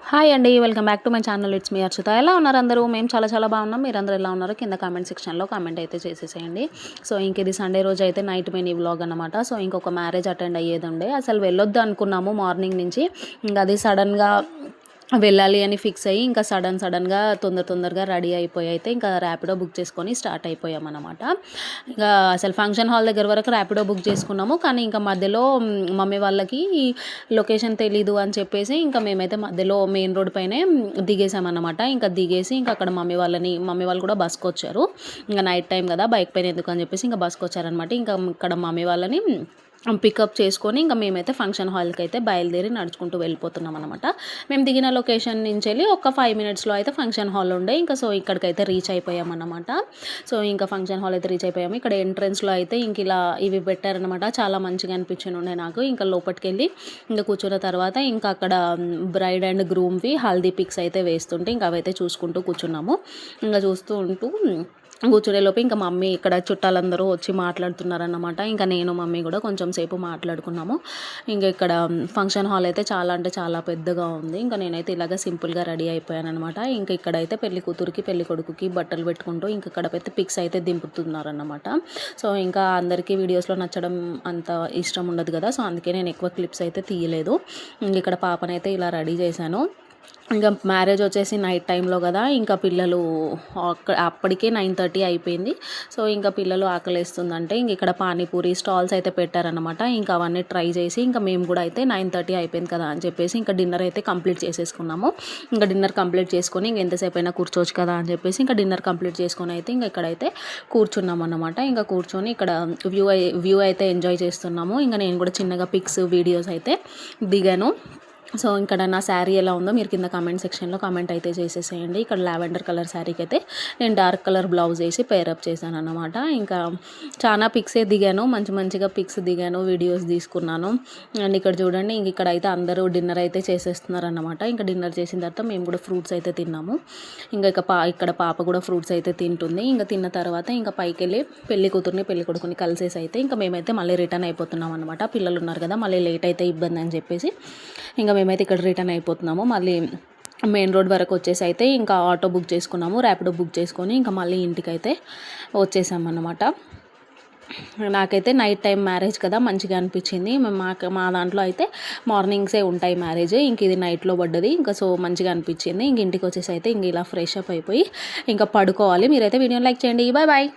Hi అండి, welcome back to my channel. It's me Archita. ఎలా ఉన్నారు అందరూ? మేము చాలా బాగున్నాం. మీరందరూ ఎలా ఉన్నారు కింద కామెంట్ సెక్షన్లో కామెంట్ అయితే చేసేసేయండి. సో ఇంక ఇది సండే రోజు అయితే నైట్ మెయిన్ ఈ వ్లాగ్ అనమాట. సో ఇంకొక మ్యారేజ్ అటెండ్ అయ్యేది ఉండే, అసలు వెళ్ళొద్దు అనుకున్నాము మార్నింగ్ నుంచి. ఇంకా అది సడన్గా వెళ్ళాలి అని ఫిక్స్ అయ్యి ఇంకా సడన్గా తొందరగా రెడీ అయిపోయి అయితే ఇంకా ర్యాపిడో బుక్ చేసుకొని స్టార్ట్ అయిపోయామన్నమాట. ఇంకా అసలు ఫంక్షన్ హాల్ దగ్గర వరకు ర్యాపిడో బుక్ చేసుకున్నాము, కానీ ఇంకా మధ్యలో మమ్మీ వాళ్ళకి లొకేషన్ తెలీదు అని చెప్పేసి ఇంకా మేమైతే మధ్యలో మెయిన్ రోడ్ పైనే దిగేసామన్నమాట. ఇంకా దిగేసి ఇంకా అక్కడ మమ్మీ వాళ్ళు కూడా బస్కి వచ్చారు. ఇంకా నైట్ టైం కదా, బైక్ పైన ఎందుకు అని చెప్పేసి ఇంకా బస్కి వచ్చారనమాట. ఇంకా ఇక్కడ మమ్మీ వాళ్ళని పికప్ చేసుకొని ఇంకా మేమైతే ఫంక్షన్ హాల్కి అయితే బయలుదేరి నడుచుకుంటూ వెళ్ళిపోతున్నాం అనమాట. మేము దిగిన లొకేషన్ నుంచి వెళ్ళి ఒక 5 మినిట్స్లో అయితే ఫంక్షన్ హాల్ ఉండే. ఇంకా సో ఇక్కడికైతే రీచ్ అయిపోయామన్నమాట. సో ఇంకా ఫంక్షన్ హాల్ అయితే రీచ్ అయిపోయాము. ఇక్కడ ఎంట్రన్స్లో అయితే ఇంక ఇలా ఇవి పెట్టారనమాట. చాలా మంచిగా అనిపించింది ఉండే నాకు. ఇంకా లోపలికి వెళ్ళి ఇంకా కూర్చున్న తర్వాత ఇంకా అక్కడ బ్రైడ్ అండ్ గ్రూమ్వి హల్దీ పిక్స్ అయితే వేస్తుంటే ఇంకా అవైతే చూసుకుంటూ కూర్చున్నాము. ఇంకా చూస్తూ ఉంటూ కూర్చునేలోపు ఇంకా మమ్మీ ఇక్కడ చుట్టాలందరూ వచ్చి మాట్లాడుతున్నారన్నమాట. ఇంకా నేను మమ్మీ కూడా కొంచెం సేపు మాట్లాడుకున్నాము. ఇంకా ఇక్కడ ఫంక్షన్ హాల్ అయితే చాలా అంటే చాలా పెద్దగా ఉంది. ఇంకా నేనైతే ఇలాగ సింపుల్గా రెడీ అయిపోయాను అనమాట. ఇంకా ఇక్కడైతే పెళ్లి కూతురికి పెళ్లి కొడుకుకి బట్టలు పెట్టుకుంటూ ఇంకా ఇక్కడైతే పిక్స్ అయితే దింపుతున్నారన్నమాట. సో ఇంకా అందరికీ వీడియోస్లో నచ్చడం అంత ఇష్టం ఉండదు కదా, సో అందుకే నేను ఎక్కువ క్లిప్స్ అయితే తీయలేదు. ఇక్కడ పాపనైతే ఇలా రెడీ చేశాను. ఇంకా మ్యారేజ్ వచ్చేసి నైట్ టైంలో కదా, ఇంకా పిల్లలు అప్పటికే 9:30 అయిపోయింది. సో ఇంకా పిల్లలు ఆకలేస్తుందంటే ఇంక ఇక్కడ పానీపూరి స్టాల్స్ అయితే పెట్టారనమాట. ఇంకా అవన్నీ ట్రై చేసి ఇంకా మేము కూడా అయితే 9:30 అయిపోయింది కదా అని చెప్పేసి ఇంకా డిన్నర్ అయితే కంప్లీట్ చేసేసుకున్నాము. ఇంకా డిన్నర్ కంప్లీట్ చేసుకొని ఇంక ఎంతసేపు అయినా కూర్చోవచ్చు కదా అని చెప్పేసి ఇంకా డిన్నర్ కంప్లీట్ చేసుకొని అయితే ఇంకా ఇక్కడైతే కూర్చున్నాం అనమాట. ఇంకా కూర్చొని ఇక్కడ వ్యూ అయితే ఎంజాయ్ చేస్తున్నాము. ఇంకా నేను కూడా చిన్నగా పిక్స్ వీడియోస్ అయితే దిగాను. సో ఇక్కడ నా శారీ ఎలా ఉందో మీరు కింద కామెంట్ సెక్షన్లో కామెంట్ అయితే చేసేసేయండి. ఇక్కడ లావెండర్ కలర్ శారీకి అయితే నేను డార్క్ కలర్ బ్లౌజ్ వేసి పేరప్ చేశాను అనమాట. ఇంకా చాలా పిక్సే దిగాను, మంచిగా పిక్స్ దిగాను, వీడియోస్ తీసుకున్నాను. అండ్ ఇక్కడ చూడండి, ఇంక ఇక్కడ అయితే అందరూ డిన్నర్ అయితే చేసేస్తున్నారు అనమాట. ఇంకా డిన్నర్ చేసిన తర్వాత మేము కూడా ఫ్రూట్స్ అయితే తిన్నాము. ఇంకా ఇక్కడ పాప కూడా ఫ్రూట్స్ అయితే తింటుంది. ఇంకా తిన్న తర్వాత ఇంకా పైకి వెళ్ళి పెళ్లి కూతుర్ని పెళ్లి కొడుకుని కలిసేసి అయితే ఇంకా మేమైతే మళ్ళీ రిటర్న్ అయిపోతున్నాం అనమాట. పిల్లలు ఉన్నారు కదా, మళ్ళీ లేట్ అయితే ఇబ్బంది అని చెప్పేసి ఇంకా మేమైతే ఇక్కడ రిటర్న్ అయిపోతున్నాము. మళ్ళీ మెయిన్ రోడ్ వరకు వచ్చేసి అయితే ఇంకా ఆటో బుక్ చేసుకున్నాము, ర్యాపిడో బుక్ చేసుకొని ఇంకా మళ్ళీ ఇంటికైతే వచ్చేసామన్నమాట. నాకైతే నైట్ టైం మ్యారేజ్ కదా మంచిగా అనిపించింది. మా దాంట్లో అయితే మార్నింగ్సే ఉంటాయి మ్యారేజ్, ఇంక ఇది నైట్లో పడ్డది. ఇంకా సో మంచిగా అనిపించింది. ఇంక ఇంటికి వచ్చేసి అయితే ఇంక ఇలా ఫ్రెష్ అప్ అయిపోయి ఇంకా పడుకోవాలి. మీరైతే వీడియోని లైక్ చేయండి. బాయ్.